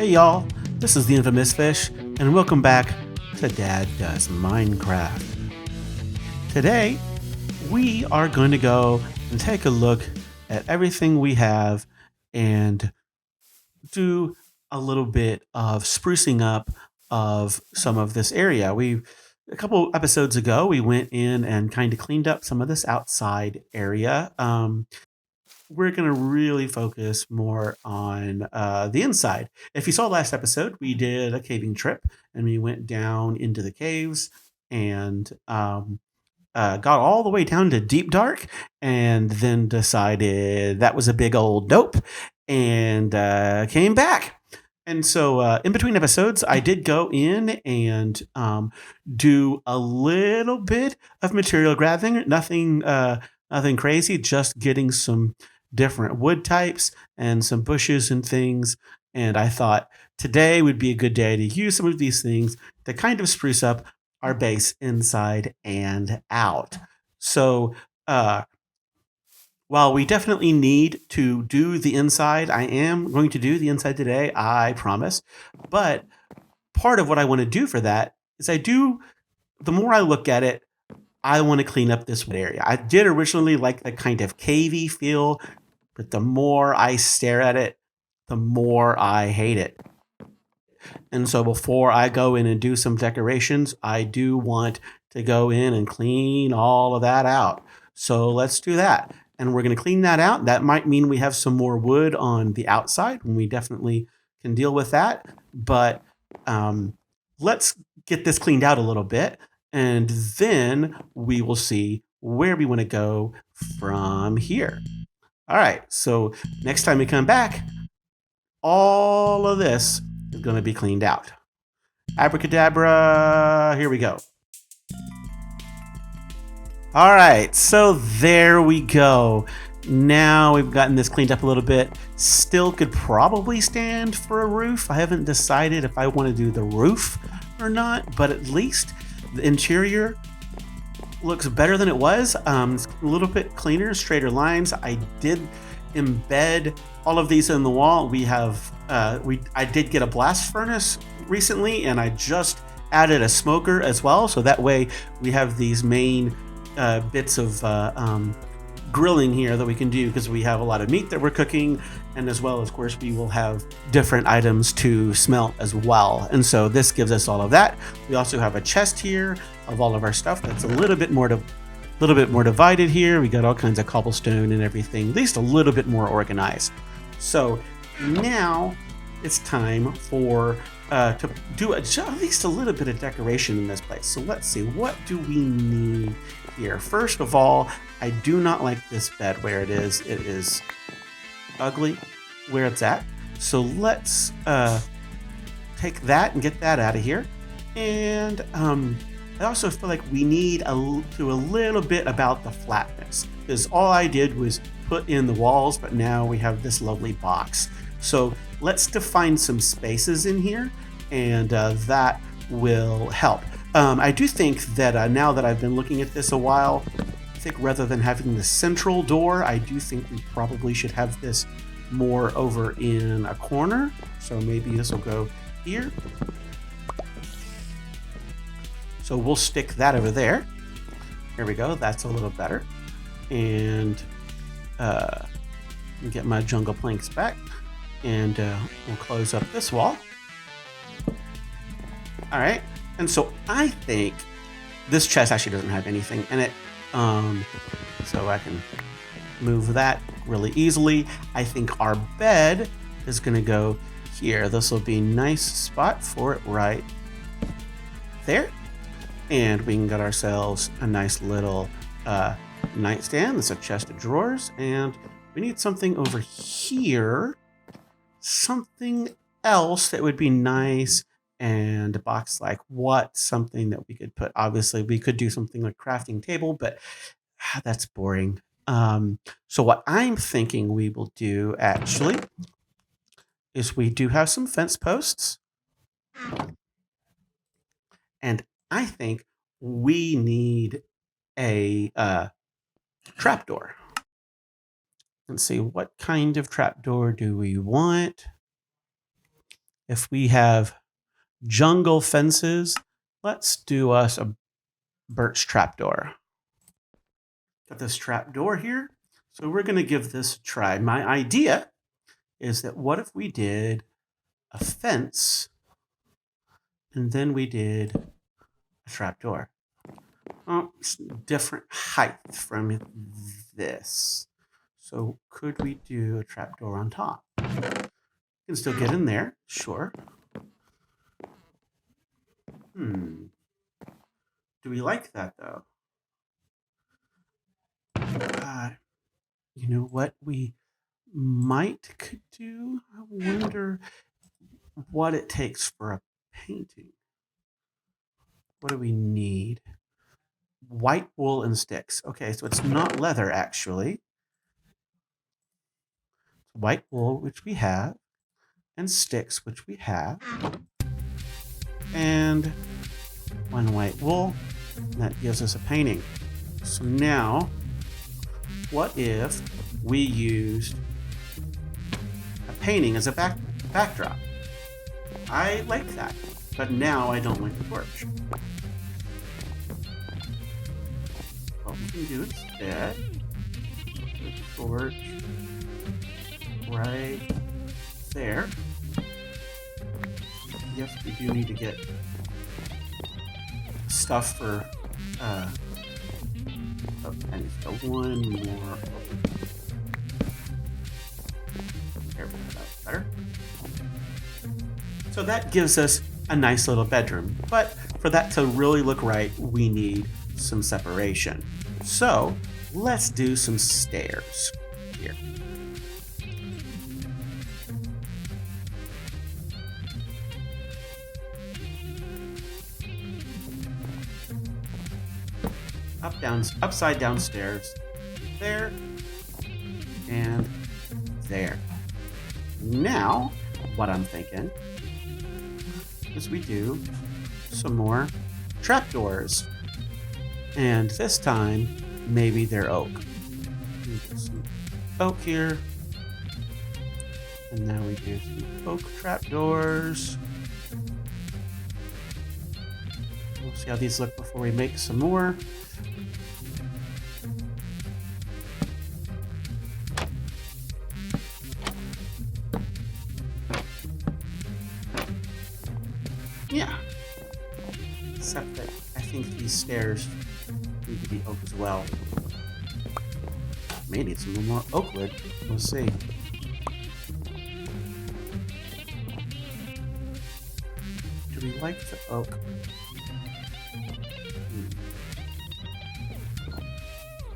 Hey y'all, this is the Infamous Fish, and welcome back to Dad Does Minecraft. Today, we are going to go and take a look at everything we have and do a little bit of sprucing up of some of this area. A couple episodes ago, we went in and kind of cleaned up some of this outside area. We're going to really focus more on the inside. If you saw last episode, we did a caving trip and we went down into the caves and got all the way down to deep dark and then decided that was a big old nope and came back. And so in between episodes, I did go in and do a little bit of material grabbing, nothing crazy, just getting some different wood types and some bushes and things. And I thought today would be a good day to use some of these things to kind of spruce up our base inside and out. So, while we definitely need to do the inside, I am going to do the inside today, I promise. But part of what I want to do for that is the more I look at it, I want to clean up this area. I did originally like the kind of cavey feel, but the more I stare at it, the more I hate it. And so before I go in and do some decorations, I do want to go in and clean all of that out. So let's do that. And we're going to clean that out. That might mean we have some more wood on the outside, and we definitely can deal with that. But let's get this cleaned out a little bit, and then we will see where we want to go from here. All right, so next time we come back, all of this is going to be cleaned out. Abracadabra, here we go. All right, so there we go. Now we've gotten this cleaned up a little bit. Still could probably stand for a roof. I haven't decided if I want to do the roof or not, but at least the interior looks better than it was. It's a little bit cleaner, straighter lines. I did embed all of these in the wall. I did get a blast furnace recently, and I just added a smoker as well. So that way we have these main bits of grilling here that we can do because we have a lot of meat that we're cooking, and as well, of course, we will have different items to smelt as well. And so this gives us all of that. We also have a chest here of all of our stuff that's a little bit more divided here. We got all kinds of cobblestone and everything, at least a little bit more organized. So now it's time for to do at least a little bit of decoration in this place. So let's see, what do we need here? First of all, I do not like this bed where it is. It is ugly where it's at. So let's take that and get that out of here. And I also feel like we need to a little bit about the flatness, because all I did was put in the walls, but now we have this lovely box. So let's define some spaces in here, and that will help. I do think that now that I've been looking at this a while, I think rather than having the central door, I do think we probably should have this more over in a corner. So maybe this will go here. So we'll stick that over there. There we go. That's a little better. And get my jungle planks back. And we'll close up this wall. All right. And so I think this chest actually doesn't have anything in it. So I can move that really easily. I think our bed is going to go here. This will be a nice spot for it right there. And we can get ourselves a nice little nightstand. That's a chest of drawers. And we need something over here. Something else that would be nice. And a box like what? Something that we could put. Obviously, we could do something like crafting table, but that's boring. So what I'm thinking we will do actually is we do have some fence posts. And I think we need a trapdoor. Let's see, what kind of trapdoor do we want? if we have jungle fences, let's do us a birch trapdoor. Got this trapdoor here. So we're going to give this a try. My idea is that what if we did a fence and then we did a trapdoor? Oh, it's different height from this. So could we do a trapdoor on top? You can still get in there, sure. Do we like that though? You know what we could do? I wonder what it takes for a painting. What do we need? White wool and sticks. Okay, so it's not leather actually. White wool, which we have, and sticks, which we have, and one white wool, and that gives us a painting. So now, what if we used a painting as a backdrop? I like that, but now I don't like the torch. What we can do instead, put the torch right there. Yes, we do need to get stuff for and so one more. There, that's better. So that gives us a nice little bedroom, but for that to really look right, we need some separation. So let's do some stairs here. Upside down stairs, there, and there. Now, what I'm thinking is we do some more trapdoors. And this time, maybe they're oak. We get some oak here. And now we do some oak trapdoors. We'll see how these look before we make some more. Yeah. Except that I think these stairs need to be oak as well. May need some more oak wood. We'll see. Do we like the oak?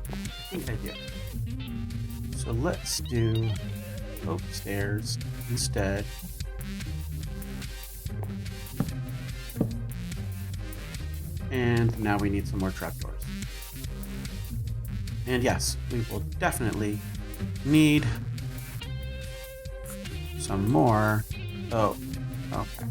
I think I do. So let's do oak stairs instead. And now we need some more trapdoors. And yes, we will definitely need some more. Oh, okay.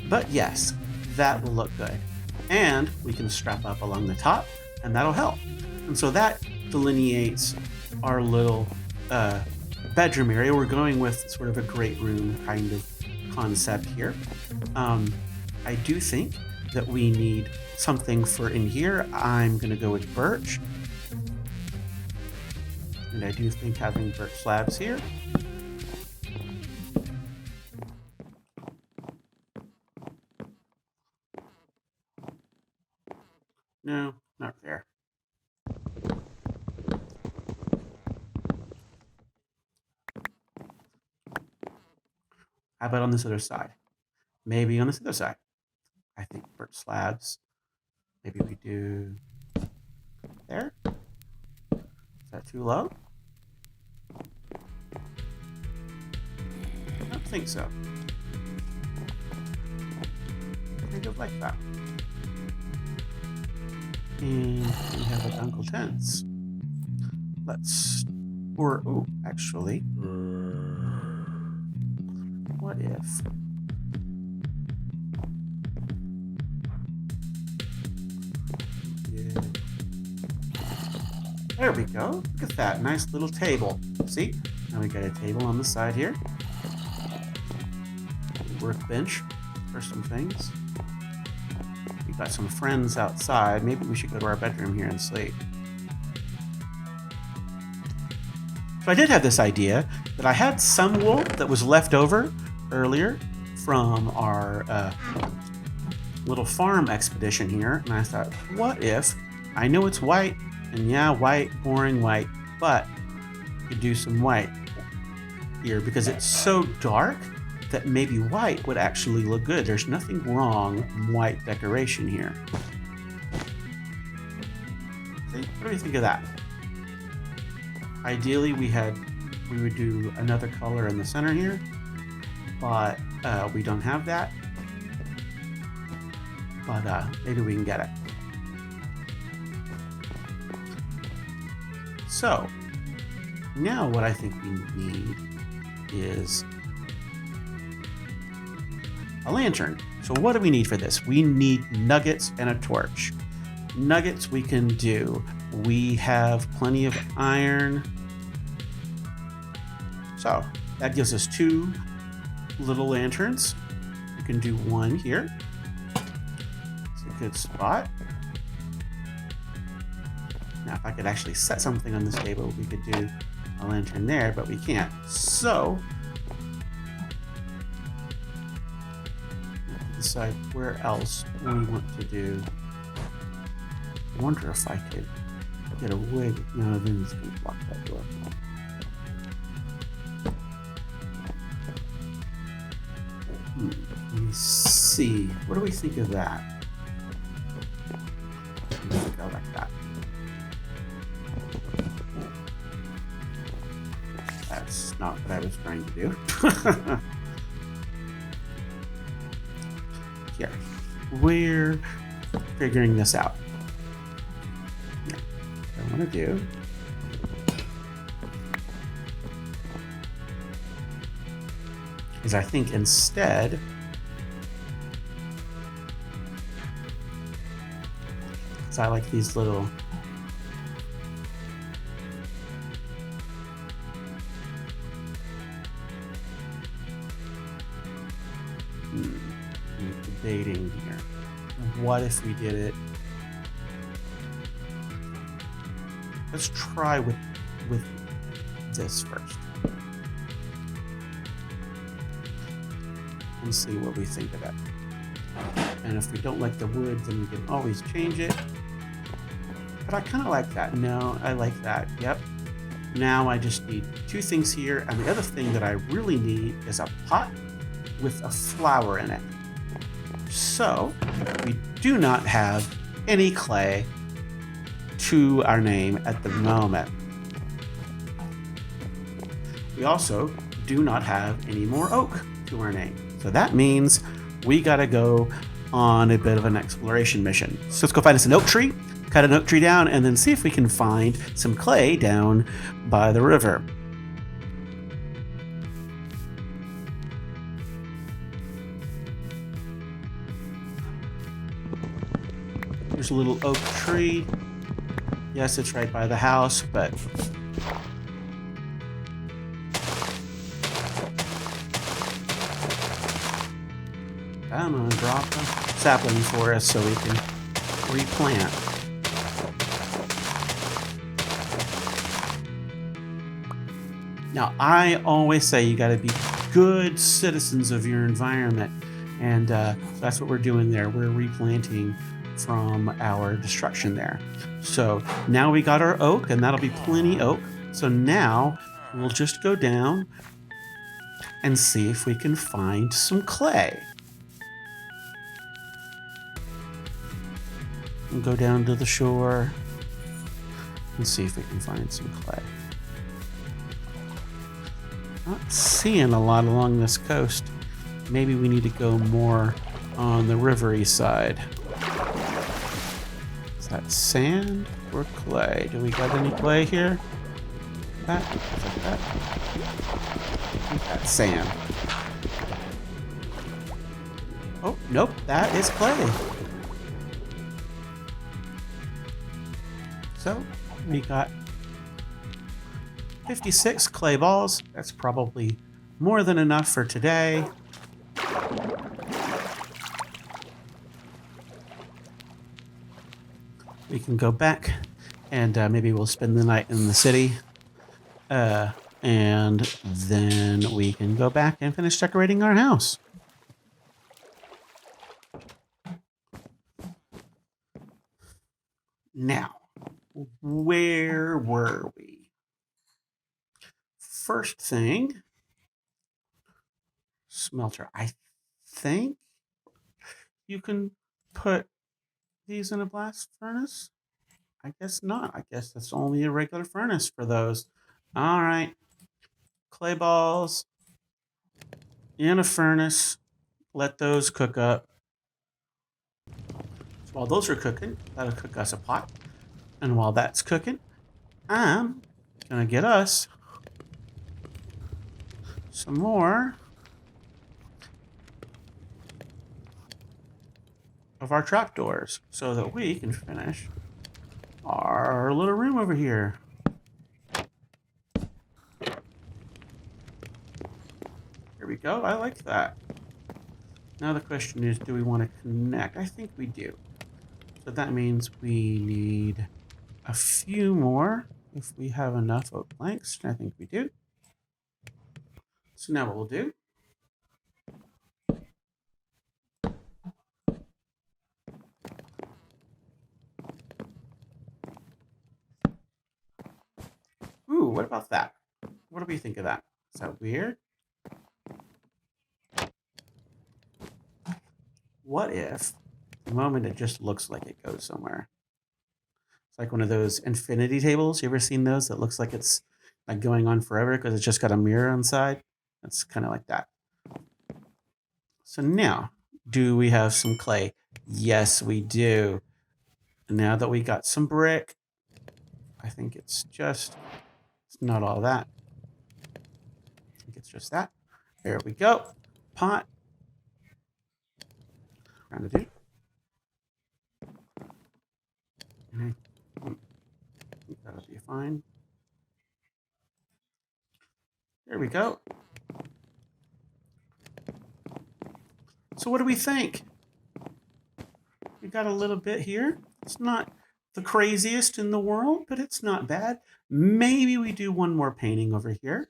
But yes, that will look good. And we can strap up along the top, and that'll help. And so that delineates our little bedroom area. We're going with sort of a great room kind of concept here. I do think that we need something for in here. I'm going to go with birch. And I do think having birch slabs here. No, not there. How about on this other side? Maybe on this other side. I think birch slabs. Maybe we do there. Is that too low? I don't think so. Kind of like that. And we have a Uncle Tents. Let's, or, oh, actually, what if There we go. Look at that. Nice little table. See? Now we got a table on the side here. Workbench for some things. We got some friends outside. Maybe we should go to our bedroom here and sleep. So I did have this idea that I had some wool that was left over earlier from our little farm expedition here. And I thought, what if, I know it's white, and yeah, white, boring white, but you could do some white here because it's so dark that maybe white would actually look good. There's nothing wrong with white decoration here. See, what do you think of that? Ideally, we would do another color in the center here, but we don't have that. But maybe we can get it. So now what I think we need is a lantern. So what do we need for this? We need nuggets and a torch. Nuggets we can do. We have plenty of iron. So that gives us 2 little lanterns. We can do one here. It's a good spot. Now, if I could actually set something on this table, we could do a lantern there, but we can't. So, decide where else we want to do. I wonder if I could get away. No, then it's going to block that door. Let me see. What do we think of that? Let's go like that. That's not what I was trying to do. Here, we're figuring this out. What I want to do is I think instead I like these little debating here. What if we did it? Let's try with this first. And see what we think of it. And if we don't like the wood, then we can always change it. But I kind of like that. No, I like that. Yep. Now I just need 2 things here. And the other thing that I really need is a pot with a flower in it. So we do not have any clay to our name at the moment. We also do not have any more oak to our name. So that means we gotta go on a bit of an exploration mission. So let's go find us an oak tree, cut an oak tree down, and then see if we can find some clay down by the river. There's a little oak tree. Yes, it's right by the house, but come on, drop a sapling for us so we can replant. Now, I always say you got to be good citizens of your environment, and so that's what we're doing there. We're replanting from our destruction there. So now we got our oak, and that'll be plenty oak. So now we'll just go down and see if we can find some clay. We'll go down to the shore and see if we can find some clay. Not seeing a lot along this coast. Maybe we need to go more on the rivery side. Is that sand or clay? Do we got any clay here? That? I think that's sand. Oh, nope, that is clay. So we got 56 clay balls. That's probably more than enough for today. We can go back and maybe we'll spend the night in the city. And then we can go back and finish decorating our house. Now, where were we? First thing, smelter. I think you can put these in a blast furnace. I guess not. I guess that's only a regular furnace for those. All right. Clay balls in a furnace. Let those cook up. So while those are cooking, that'll cook us a pot. And while that's cooking, I'm going to get us some more of our trapdoors so that we can finish our little room over here. Here we go. I like that. Now the question is, do we want to connect? I think we do. So that means we need a few more if we have enough oak planks. I think we do. So now what we'll do, ooh, what about that? What do we think of that? Is that weird? What if the moment it just looks like it goes somewhere? It's like one of those infinity tables. You ever seen those that looks like it's like going on forever because it's just got a mirror inside? That's kind of like that. So now, do we have some clay? Yes, we do. And now that we got some brick, I think it's not all that. I think it's just that. There we go. Pot. Round it in. And I think that'll be fine. There we go. So what do we think? We got a little bit here. It's not the craziest in the world, but it's not bad. Maybe we do one more painting over here.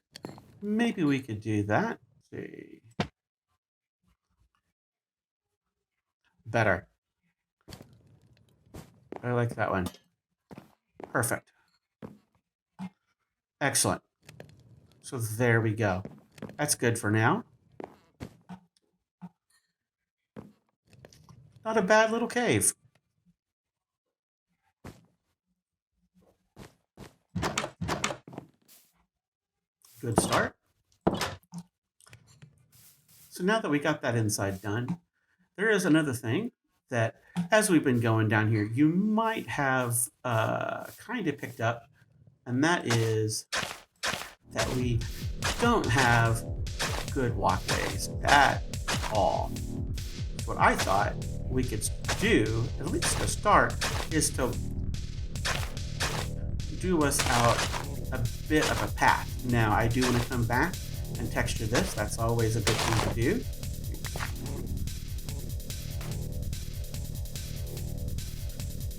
Maybe we could do that. Let's see. Better. I like that one. Perfect. Excellent. So there we go. That's good for now. Not a bad little cave. Good start. So now that we got that inside done, there is another thing that as we've been going down here, you might have kind of picked up, and that is that we don't have good walkways at all. What I thought we could do, at least to start, is to do us out a bit of a path. Now, I do want to come back and texture this. That's always a good thing to do.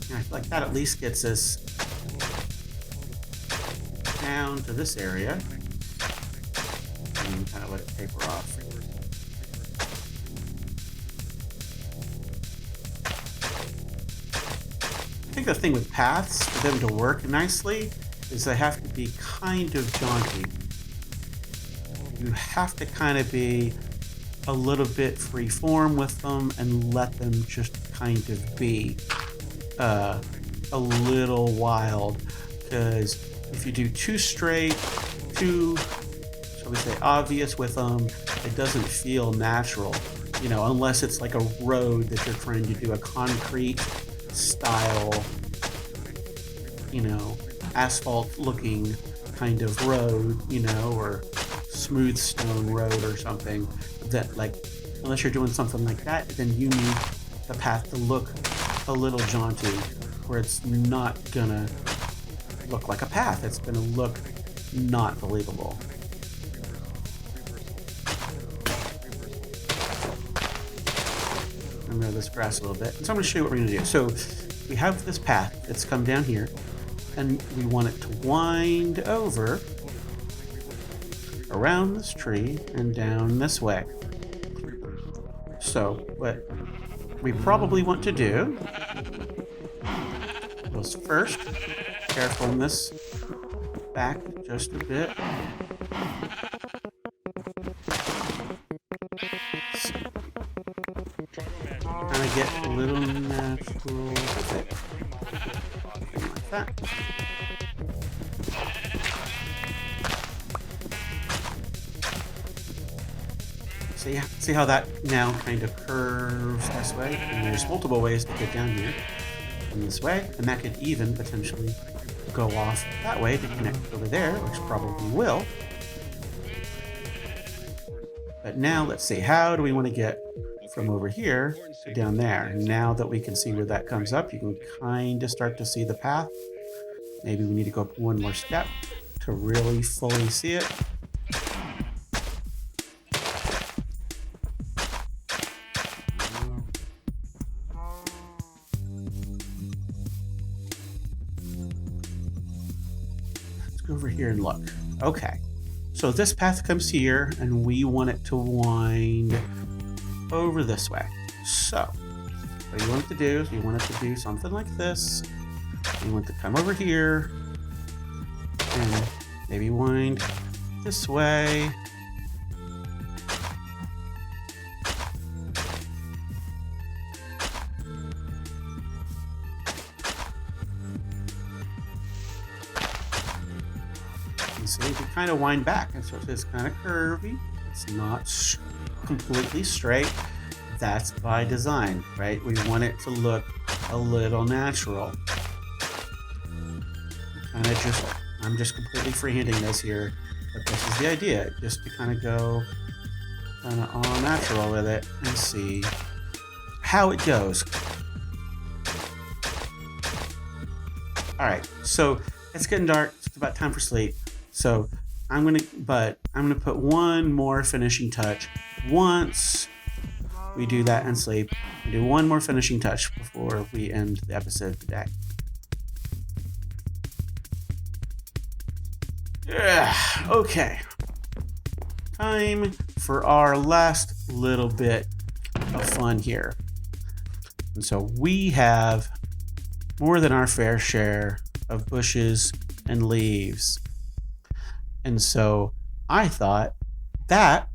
And I feel like that at least gets us down to this area. And kind of let it taper off. I think the thing with paths, for them to work nicely, is they have to be kind of jaunty. You have to kind of be a little bit free form with them and let them just kind of be a little wild. Because if you do too straight, too, shall we say, obvious with them, it doesn't feel natural. You know, unless it's like a road that you're trying to do a concrete style, you know, asphalt looking kind of road, you know, or smooth stone road or something, that like, unless you're doing something like that, then you need the path to look a little jaunty, where it's not gonna look like a path. It's gonna look not believable. I'm gonna this grass a little bit. So I'm gonna show you what we're gonna do. So we have this path that's come down here, and we want it to wind over around this tree and down this way. So what we probably want to do was first, careful in this back just a bit. Kind of get a little natural thick. Like that. See how that now kind of curves this way? And there's multiple ways to get down here. From this way, and that could even potentially go off that way to connect over there, which probably will. But now let's see, how do we want to get from over here to down there? Now that we can see where that comes up, you can kind of start to see the path. Maybe we need to go up one more step to really fully see it. Go over here and look. Okay, so this path comes here and we want it to wind over this way. So what you want it to do is you want it to do something like this. You want it to come over here and maybe wind this way. See, if you kind of wind back, and so it's kind of curvy. It's not completely straight. That's by design, right? We want it to look a little natural. Kind of just, I'm just completely freehanding this here, but this is the idea, just to kind of go kind of all natural with it and see how it goes. All right, so it's getting dark. It's about time for sleep. So I'm gonna put one more finishing touch. Once we do that and sleep, we do one more finishing touch before we end the episode today. Yeah, okay. Time for our last little bit of fun here. And so we have more than our fair share of bushes and leaves. And so I thought that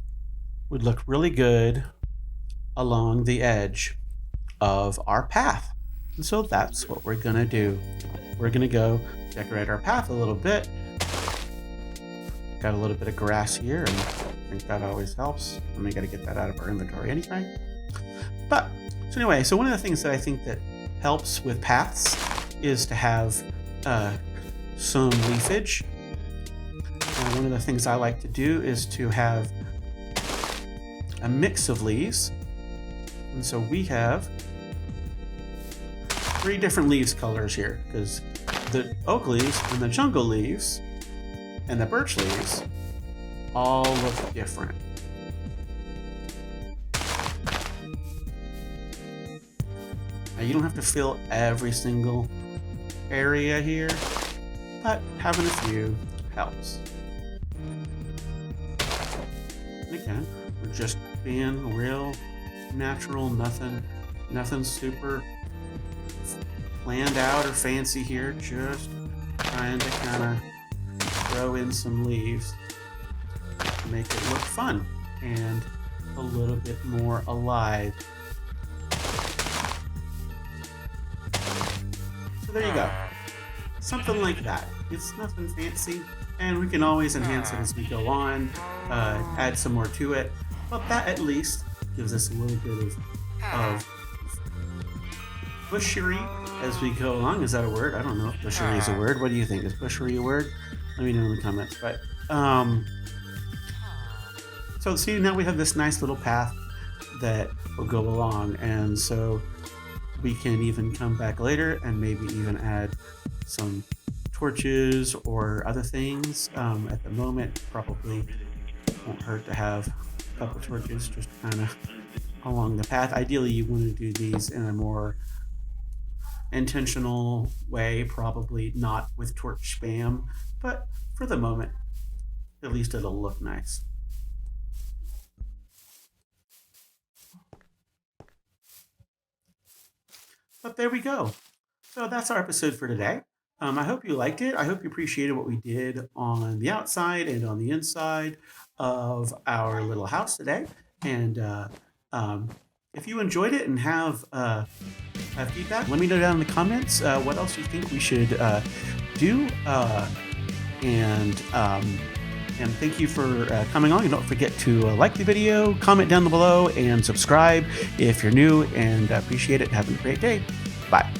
would look really good along the edge of our path. And so that's what we're gonna do. We're gonna go decorate our path a little bit. Got a little bit of grass here, and I think that always helps. And we gotta get that out of our inventory anyway. But, so anyway, so one of the things that I think that helps with paths is to have some leafage. One of the things I like to do is to have a mix of leaves. And so we have 3 different leaves colors here, because the oak leaves and the jungle leaves and the birch leaves all look different. Now you don't have to fill every single area here, but having a few helps. Again, we're just being real natural, nothing super planned out or fancy here, just trying to kind of throw in some leaves to make it look fun and a little bit more alive. So there you go. Something like that. It's nothing fancy, and we can always enhance it as we go on, add some more to it, but that at least gives us a little bit of bushery as we go along. Is that a word? I don't know if bushery is a word. What do you think? Is bushery a word? Let me know in the comments. But so see, now we have this nice little path that will go along, and so we can even come back later and maybe even add some torches or other things. At the moment, probably won't hurt to have a couple torches just kind of along the path. Ideally, you want to do these in a more intentional way, probably not with torch spam, but for the moment, at least it'll look nice. But there we go. So that's our episode for today. I hope you liked it. I hope you appreciated what we did on the outside and on the inside of our little house today. And if you enjoyed it and have feedback, let me know down in the comments what else you think we should do. And thank you for coming on. And don't forget to like the video, comment down below, and subscribe if you're new. And appreciate it. Have a great day. Bye.